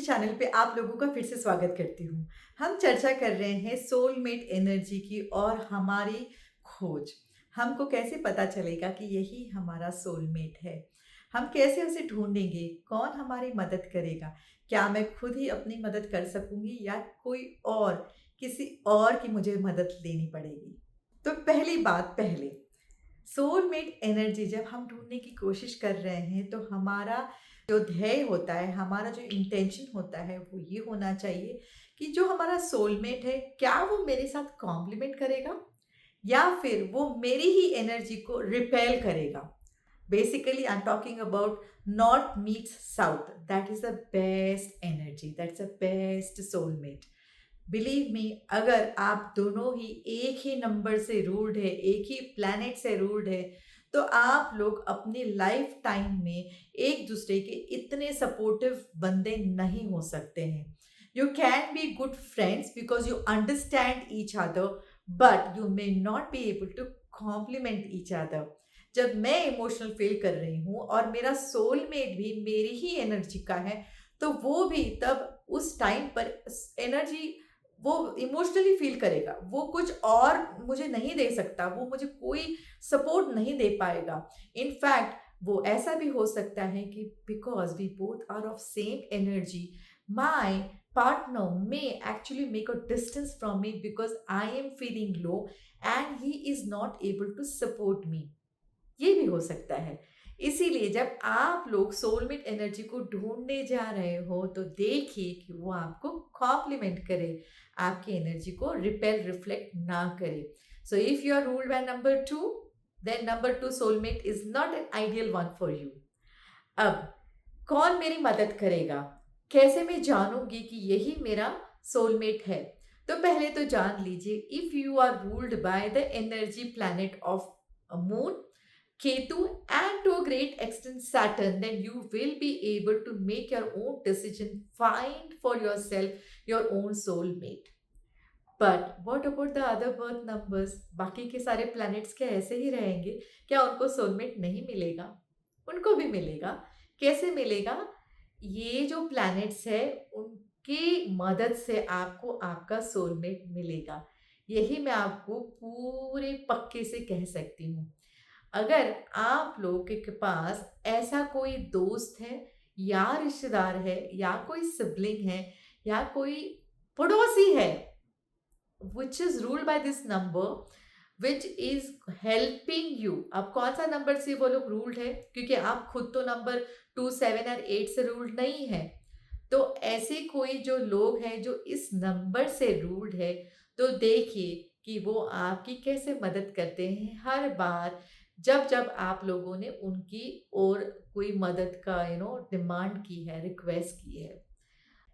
Channel पे आप लोगों का फिर से स्वागत करती हूँ। हम चर्चा कर रहे हैं सोलमेट एनर्जी की और हमारी खोज। हमको कैसे पता चलेगा कि यही हमारा सोलमेट है? हम कैसे उसे ढूँढेंगे? कौन हमारी मदद करेगा? क्या मैं खुद ही अपनी मदद कर सकूँगी या कोई और किसी और की मुझे मदद लेनी पड़ेगी? तो पहली बात पहले, सोलमेट एनर्जी जब हम ढूँढने की कोशिश कर रहे हैं तो हमारा जो ध्येय होता है, हमारा जो इंटेंशन होता है वो ये होना चाहिए कि जो हमारा सोलमेट है, क्या वो मेरे साथ कॉम्प्लीमेंट करेगा या फिर वो मेरी ही एनर्जी को रिपेल करेगा। Basically I am talking about north meets south, that is the best energy, that's the best soulmate. Believe me, अगर आप दोनों ही एक ही नंबर से रूल्ड है, एक ही प्लैनेट से रूल्ड है, तो आप लोग अपनी लाइफ टाइम में एक दूसरे के इतने सपोर्टिव बंदे नहीं हो सकते हैं। You can be good friends because you understand each other, but you may not be able to complement each other. जब मैं इमोशनल फील कर रही हूँ और मेरा सोलमेट भी मेरी ही एनर्जी का है, तो वो भी तब उस टाइम पर एनर्जी वो इमोशनली फील करेगा। वो कुछ और मुझे नहीं दे सकता, वो मुझे कोई सपोर्ट नहीं दे पाएगा। इनफैक्ट वो ऐसा भी हो सकता है कि because we both are of same energy, my partner may actually make a distance from me because I am feeling low and he is not able to support me. ये भी हो सकता है। इसीलिए जब आप लोग सोलमेट एनर्जी को ढूँढने जा रहे हो तो देखिए कि वो आपको कॉम्प्लीमेंट करे, आपकी एनर्जी को रिपेल रिफ्लेक्ट ना करे। So if you are ruled by number 2, then number 2 soulmate is not an ideal one for you. अब कौन मेरी मदद करेगा? कैसे मैं जानूँगी कि यही मेरा सोलमेट है? तो पहले तो जान लीजिए, if you are ruled by the energy planet of moon, Ketu, and to a great extent Saturn, then you will be able to make your own decision, find for yourself your own soulmate. But what about the other birth numbers? बाकी के सारे planets क्या ऐसे ही रहेंगे? क्या उनको soulmate नहीं मिलेगा? उनको भी मिलेगा। कैसे मिलेगा? ये जो planets है उनकी मदद से आपको आपका soulmate मिलेगा। यही मैं आपको पूरे पक्के से कह सकती हूँ। अगर आप लोगों के पास ऐसा कोई दोस्त है या रिश्तेदार है या कोई सिबलिंग है या कोई पड़ोसी है which is ruled by this number, which is helping you. अब कौन सा नंबर से वो लोग रूल्ड है? क्योंकि आप खुद तो नंबर 2, 7 और 8 से रूल्ड नहीं है। तो ऐसे कोई जो लोग हैं जो इस नंबर से रूल्ड है, तो देखिए कि वो आपकी कैसे मदद करते हैं हर बार जब जब आप लोगों ने उनकी और कोई मदद का डिमांड की है, रिक्वेस्ट की है।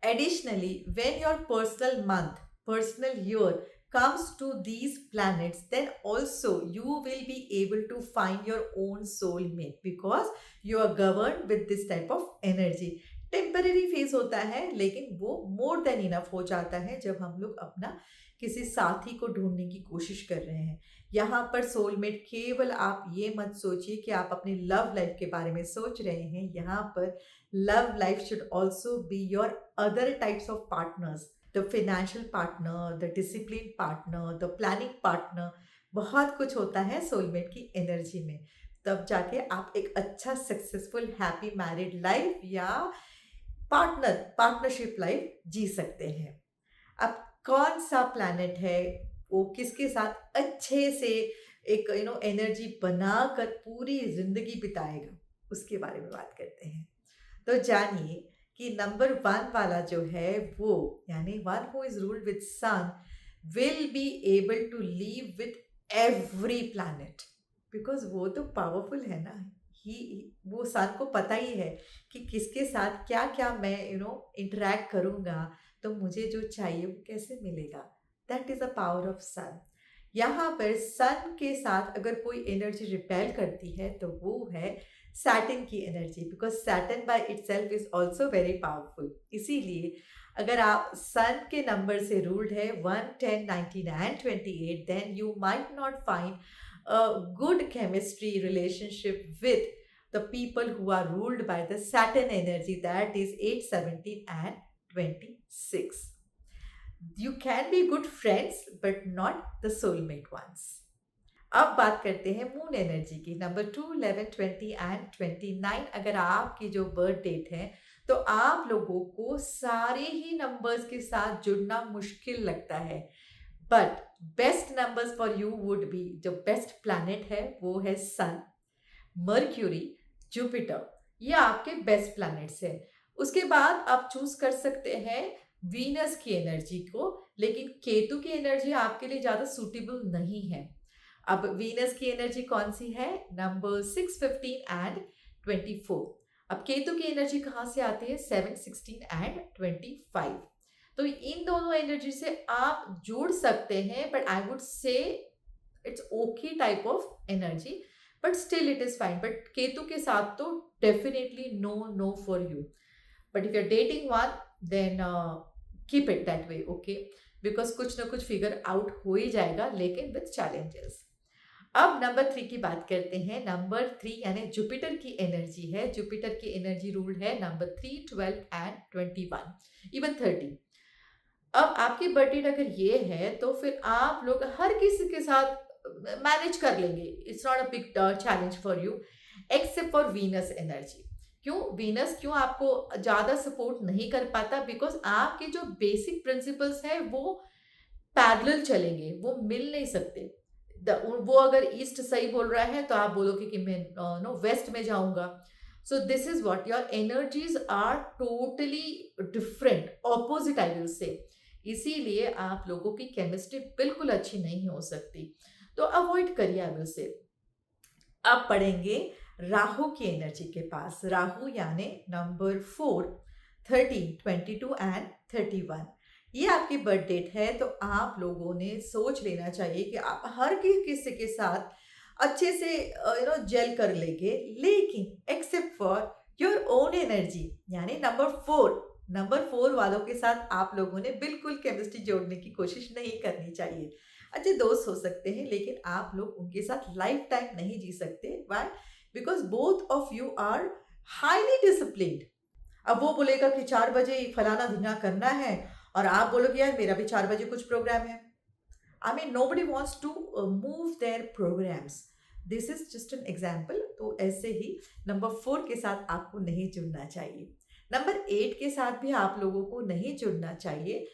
Additionally, when your personal month, personal year comes to these planets, then also you will be able to find your own soulmate because you are governed with this type of energy. Temporary phase होता है लेकिन वो more than enough हो जाता है जब हम लोग अपना किसी साथी को ढूंढने की कोशिश कर रहे हैं। यहाँ पर सोलमेट केवल आप ये मत सोचिए कि आप अपनी लव लाइफ के बारे में सोच रहे हैं। यहाँ पर love life should also be your other types of partners, the financial partner, the discipline partner, the planning partner। बहुत कुछ होता है सोलमेट की एनर्जी में, तब जाके आप एक अच्छा सक्सेसफुल हैप्पी मैरिड लाइफ या पार्टनरशिप लाइफ जी सकते हैं। अब कौन सा प्लैनेट है, वो किसके साथ अच्छे से एक एनर्जी बनाकर पूरी जिंदगी बिताएगा, उसके बारे में बात करते हैं। तो जानिए कि नंबर 1 वाला जो है वो यानी one who is ruled with sun will be able to live with every planet because वो तो पावरफुल है ना। ही वो सन को पता ही है कि किसके साथ क्या क्या मैं इंटरेक्ट करूँगा तो मुझे जो चाहिए वो कैसे मिलेगा। That is the power of sun. यहाँ पर सन के साथ अगर कोई एनर्जी रिपेल करती है तो वो है सैटर्न की energy, because Saturn by itself is also very powerful. इसीलिए अगर आप सन के नंबर से रूल्ड है 1, 10, 19 and 28, then you might not find a good chemistry relationship with the people who are ruled by the Saturn energy, that is 8, 17 and 26. You can be good friends but not the soulmate ones. अब बात करते हैं moon energy की। Number 2, 11, 20 and 29 अगर आपकी जो birth date है तो आप लोगों को सारे ही नंबर्स के साथ जुड़ना मुश्किल लगता है, but best numbers for you would be, जो बेस्ट प्लैनेट है वो है सन, मर्क्यूरी, जुपिटर, ये आपके बेस्ट प्लैनेट्स है। उसके बाद आप चूज कर सकते हैं वीनस की एनर्जी को, लेकिन केतु की एनर्जी आपके लिए ज्यादा सूटेबल नहीं है। अब वीनस की एनर्जी कौन सी है? Number 6, 15 and 24। अब केतु की एनर्जी कहाँ से आती है? 7, 16 एंड 25। तो इन दोनों एनर्जी से आप जुड़ सकते हैं, but I would say it's okay type of energy, but still it is fine. But Ketu के साथ तो definitely no for you, but if you are dating one then keep it that way, okay, because कुछ ना कुछ figure out हो ही जाएगा, लेकिन with challenges. अब नंबर 3 की बात करते हैं। नंबर 3 यानी जुपिटर की एनर्जी है। जुपिटर की एनर्जी रूल्ड है नंबर 3, 12 एंड 21, इवन 30। अब आपकी बर्थ डेट अगर ये है तो फिर आप लोग हर किसी के साथ मैनेज कर लेंगे। It's not a big challenge for you, except for Venus energy. क्यों आपको ज्यादा सपोर्ट नहीं कर पाता? बिकॉज आपके जो बेसिक प्रिंसिपल्स है वो पैरेलल चलेंगे, वो मिल नहीं सकते। वो अगर ईस्ट सही बोल रहा है तो आप बोलोगे कि मैं नो वेस्ट में जाऊंगा। So this is what your energies are totally different, opposite I will say. इसीलिए आप लोगों की केमिस्ट्री बिल्कुल अच्छी नहीं हो सकती, तो अवॉइड करिए आई विल से। अब पढ़ेंगे राहु की एनर्जी के पास। राहु यानी नंबर 4, 13, 22 एंड 31। ये आपकी बर्थ डेट है, तो आप लोगों ने सोच लेना चाहिए कि आप हर किसी के साथ अच्छे से जेल कर लेंगे, लेकिन except for your own energy यानी नंबर 4 वालों के साथ आप लोगों ने बिल्कुल केमिस्ट्री जोड़ने की कोशिश नहीं करनी चाहिए। अच्छे दोस्त हो सकते हैं, लेकिन आप लोग उनके साथ लाइफ टाइम नहीं जी सकते। Why? Because both of you are highly disciplined. अब वो बोलेगा कि 4 बजे फलाना ढिंगा करना है, और आप बोलोगे यार मेरा भी 4 बजे कुछ प्रोग्राम है। I mean nobody wants to move their programs. This is just an example. तो ऐसे ही नंबर 4 के साथ आपको नहीं जुड़ना चाहिए। नंबर 8 के साथ भी आप लोगों को नहीं जुड़ना चाहिए,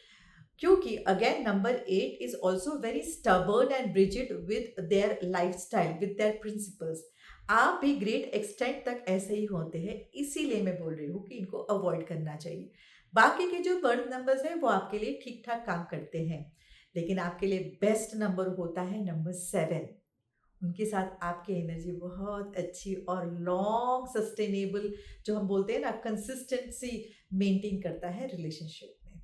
क्योंकि again number 8 is also very stubborn and rigid with their life style, with their principles. आप भी ग्रेट एक्सटेंट तक ऐसे ही होते हैं, इसीलिए मैं बोल रही हूँ कि इनको अवॉइड करना चाहिए। बाकी के जो बर्थ नंबर्स हैं वो आपके लिए ठीक ठाक काम करते हैं, लेकिन आपके लिए बेस्ट नंबर होता है नंबर 7। उनके साथ आपकी एनर्जी बहुत अच्छी और लॉन्ग सस्टेनेबल, जो हम बोलते हैं ना, कंसिस्टेंसी मेंटेन करता है रिलेशनशिप में।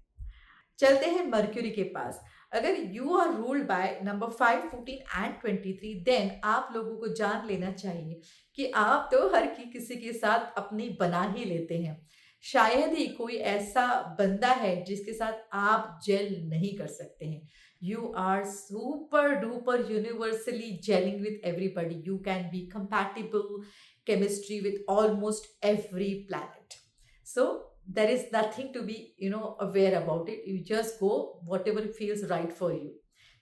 चलते हैं मर्क्यूरी के पास। अगर you are ruled by number 5, 14 and 23, then आप लोगों को जान लेना चाहिए कि आप तो हर किसी के साथ अपनी बना ही लेते हैं। शायद ही कोई ऐसा बंदा है जिसके साथ आप जेल नहीं कर सकते हैं। You are super duper universally gelling with everybody. You can be compatible chemistry with almost every planet. So there is nothing to be aware about it. You just go whatever feels right for you,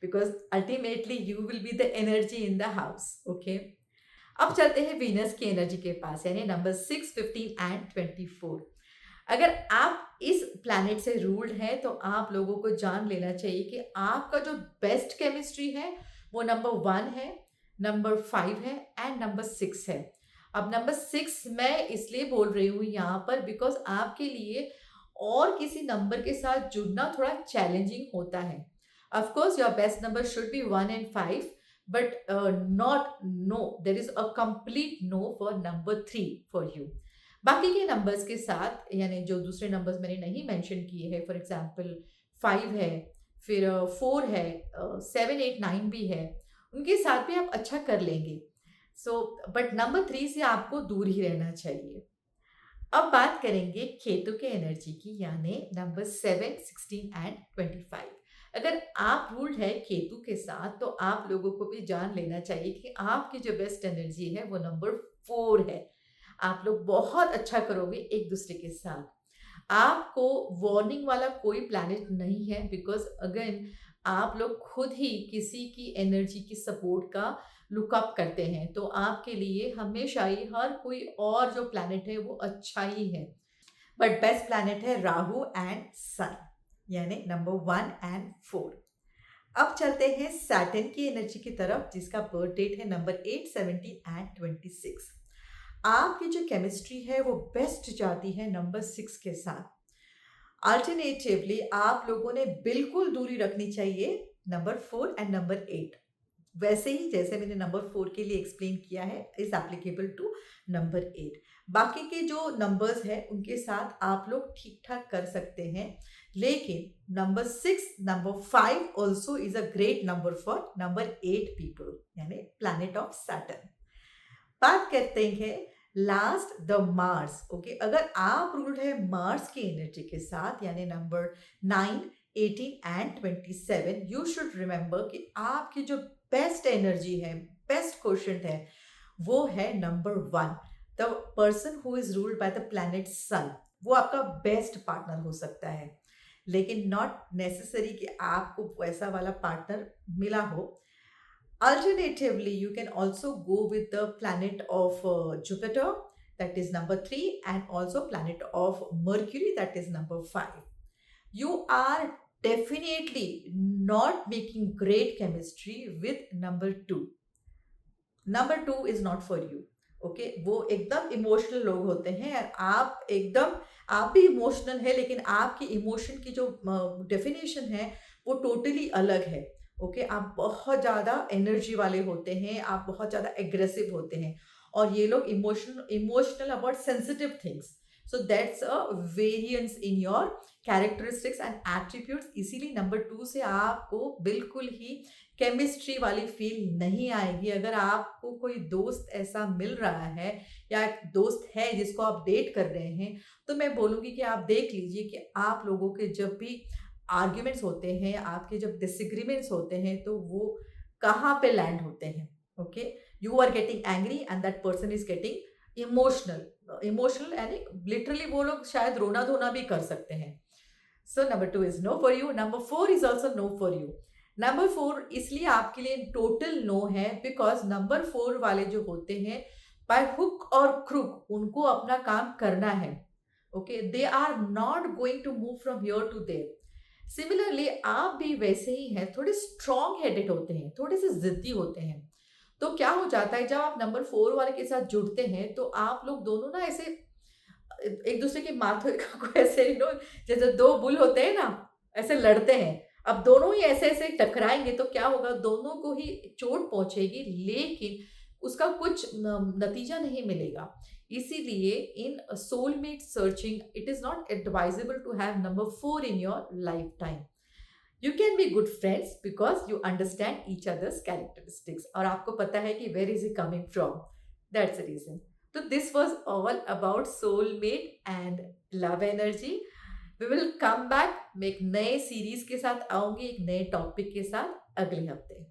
because ultimately you will be the energy in the house, okay? अब चलते हैं Venus की energy के पास, यानी number 6, 15 and 24। अगर आप इस planet से रूल्ड है तो आप लोगों को जान लेना चाहिए कि आपका जो बेस्ट केमिस्ट्री है वो नंबर 1 है, नंबर 5 है एंड नंबर 6 है। अब नंबर 6 मैं इसलिए बोल रही हूँ यहाँ पर बिकॉज आपके लिए और किसी नंबर के साथ जुड़ना थोड़ा चैलेंजिंग होता है। Of course your best number should be 1 and 5, but there is a complete no for number 3 for you. बाकी के नंबर्स के साथ, यानी जो दूसरे नंबर्स मैंने नहीं मेंशन किए हैं, फॉर एग्जांपल 5 है, फिर 4 है, 7, 8, 9 भी है, उनके साथ भी आप अच्छा कर लेंगे। बट नंबर 3 से आपको दूर ही रहना चाहिए। अब बात करेंगे केतु के एनर्जी की, यानी नंबर 7, 16 एंड 25। अगर आप रूल्ड है केतु के साथ तो आप लोगों को भी जान लेना चाहिए कि आपकी जो बेस्ट एनर्जी है वो नंबर 4 है। आप लोग बहुत अच्छा करोगे एक दूसरे के साथ। आपको वार्निंग वाला कोई प्लैनेट नहीं है, बिकॉज़ अगेन आप लोग खुद ही किसी की एनर्जी की सपोर्ट का लुक अप करते हैं। तो आपके लिए हमेशा ही हर कोई और जो प्लैनेट है वो अच्छा ही है। बट बेस्ट प्लैनेट है राहु एंड सन, यानी नंबर 1 एंड 4। अब चलते हैं सैटर्न की एनर्जी की तरफ, जिसका बर्थ डेट है नंबर 8, 17 एंड 26। आपकी जो केमिस्ट्री है वो बेस्ट जाती है नंबर 6 के साथ। अल्टरनेटिवली आप लोगों ने बिल्कुल दूरी रखनी चाहिए नंबर 4 एंड नंबर 8। वैसे ही जैसे मैंने नंबर 4 के लिए एक्सप्लेन किया है इज एप्लीकेबल टू नंबर 8। बाकी के जो नंबर्स हैं उनके साथ आप लोग ठीक ठाक कर सकते हैं, लेकिन number 6, number 5 also is a great number for number 8 people, यानी प्लैनेट ऑफ सैटर्न। बात करते हैं लास्ट द मार्स। ओके, अगर आप रूल्ड है मार्स की एनर्जी के साथ, यानी number 9, 18 and 27, you should remember कि आपकी जो बेस्ट एनर्जी है, बेस्ट क्वेश्चन है, वो है number 1। The person who is ruled by the planet Sun, वो आपका बेस्ट पार्टनर हो सकता है, लेकिन नॉट नेसेसरी कि आपको वैसा वाला पार्टनर मिला हो। Alternatively, you can also go with the planet of Jupiter, that is number 3, and also planet of Mercury, that is number 5. You are definitely not making great chemistry with number 2. Number 2 is not for you. Okay, वो एकदम emotional लोग होते हैं, और आप भी emotional है, लेकिन आपकी इमोशन की जो डेफिनेशन है वो टोटली अलग है। ओके, आप बहुत ज़्यादा एनर्जी वाले होते हैं, आप बहुत ज़्यादा एग्रेसिव होते हैं, और ये लोग emotional about sensitive things. So that's a variance in your characteristics and attributes. इसीलिए नंबर 2 से आपको बिल्कुल ही केमिस्ट्री वाली फील नहीं आएगी। अगर आपको कोई दोस्त ऐसा मिल रहा है, या एक दोस्त है जिसको आप डेट कर रहे हैं, तो मैं बोलूँगी कि आप देख लीजिए कि आप लोगों के जब भी आर्ग्यूमेंट्स होते हैं, आपके जब डिसएग्रीमेंट्स होते हैं, तो वो कहाँ पे लैंड होते हैं। Okay, you are getting angry and that person is getting emotional यानी लिटरली वो लोग शायद रोना धोना भी कर सकते हैं। So number 2 is no for you, number 4 is also no for you. Number 4 इसलिए आपके लिए टोटल नो है, बिकॉज नंबर 4 वाले जो होते हैं, बाय हुक और क्रुक उनको अपना काम करना है। Okay, they are not going to move from here to there. Similarly आप भी वैसे ही हैं, थोड़े स्ट्रॉन्ग हेडेड होते हैं, थोड़े से जिद्दी होते हैं। तो क्या हो जाता है, जब आप नंबर 4 वाले के साथ जुड़ते हैं, तो आप लोग दोनों ना ऐसे एक दूसरे के माथे को ऐसे जैसे दो बुल होते हैं ना, ऐसे लड़ते हैं। अब दोनों ही ऐसे-ऐसे टकराएँगे तो क्या होगा, दोनों को ही चोट पहुँचेगी, लेकिन उसका कुछ न नतीजा नहीं मिलेगा। इसीलिए in soulmate searching it is not advisable to have number 4 in your lifetime. You can be good friends because you understand each others characteristics, और आपको पता है कि where is he coming from, that's the reason. तो this was all about soulmate and love energy. We will come back, मैं एक नए series के साथ आऊंगी, एक नए टॉपिक के साथ अगले हफ्ते।